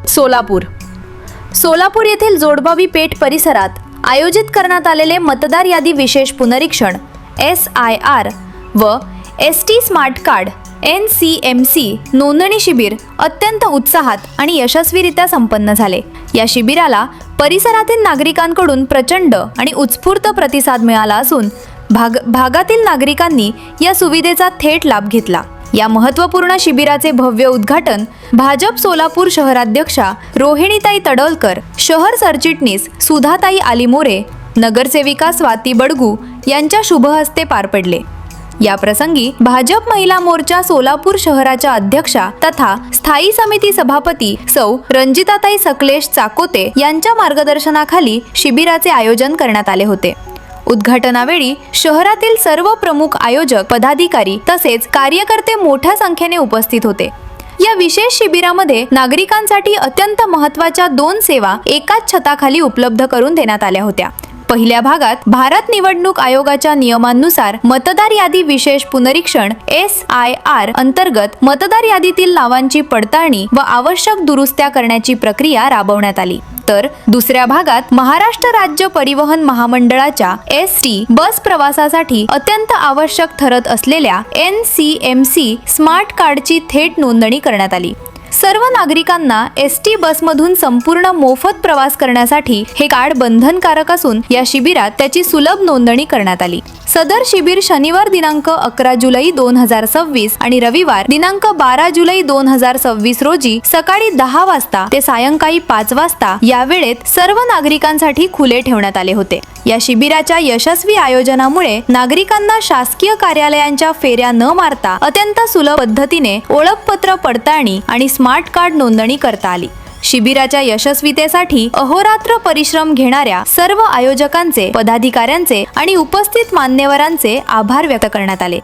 सोलापूर येथील जोडबावी पेठ परिसरात आयोजित करण्यात आलेले मतदार यादी विशेष पुनरीक्षण SIR व ST स्मार्ट कार्ड NCMC नोंदणी शिबिर अत्यंत उत्साहात आणि यशस्वीरित्या संपन्न झाले। या शिबिराला परिसरातील नागरिकांकडून प्रचंड आणि उत्स्फूर्त प्रतिसाद मिळाला असून भागातील नागरिकांनी या सुविधेचा थेट लाभ घेतला। या महत्त्वपूर्ण शिबिराचे भव्य उद्घाटन भाजप सोलापूर शहराध्यक्षा रोहिणीताई तडोलकर, शहर सरचिटणीस सुधाताई आलीमोरे, नगरसेविका स्वाती बडगू यांच्या शुभ हस्ते पार पडले। या प्रसंगी भाजप महिला मोर्चा सोलापूर शहराच्या अध्यक्षा तथा स्थायी समिती सभापती सौ रंजिताताई सकलेश चाकोते यांच्या मार्गदर्शनाखाली शिबिराचे आयोजन करण्यात आले होते। उद्घाटनावेळी शहरातील सर्व प्रमुख आयोजक, पदाधिकारी तसेच कार्यकर्ते मोठ्या संख्येने उपस्थित होते। या विशेष शिबिरामध्ये नागरिकांसाठी अत्यंत महत्त्वाच्या 2 सेवा एकाच छताखाली उपलब्ध करून देण्यात आल्या होत्या। पहिल्या भागात भारत निवडणूक आयोगाच्या नियमांनुसार मतदार यादी विशेष पुनरीक्षण SIR अंतर्गत मतदार यादीतील नावांची पडताळणी व आवश्यक दुरुस्त्या करण्याची प्रक्रिया राबवण्यात आली। तर दुसऱ्या भागात महाराष्ट्र राज्य परिवहन महामंडळाच्या ST बस प्रवासासाठी अत्यंत आवश्यक ठरत असलेल्या NCMC स्मार्ट कार्डची थेट नोंदणी करण्यात आली। सर्व नागरिकांना ST बसमधून संपूर्ण मोफत प्रवास करण्यासाठी हे कार्ड बंधनकारक असून या शिबिरात त्याची सुलभ नोंदणी करण्यात आली। सदर शिबिर शनिवार दिनांक 11 जुलै 2026 आणि रविवार दिनांक 12 जुलै 2026 रोजी सकाळी 10 वाजता ते सायंकाळी 5 वाजता या वेळेत सर्व नागरिकांसाठी खुले ठेवण्यात आले होते। या शिबिराच्या यशस्वी आयोजनामुळे नागरिकांना शासकीय कार्यालयांच्या फेऱ्या न मारता अत्यंत सुलभ पद्धतीने ओळखपत्र पडताळणी आणि स्मार्ट कार्ड नोंदणी करता आली। शिबिराच्या यशस्वीतेसाठी अहोरात्र परिश्रम घेणाऱ्या सर्व आयोजकांचे, पदाधिकाऱ्यांचे आणि उपस्थित मान्यवरांचे आभार व्यक्त करण्यात आले।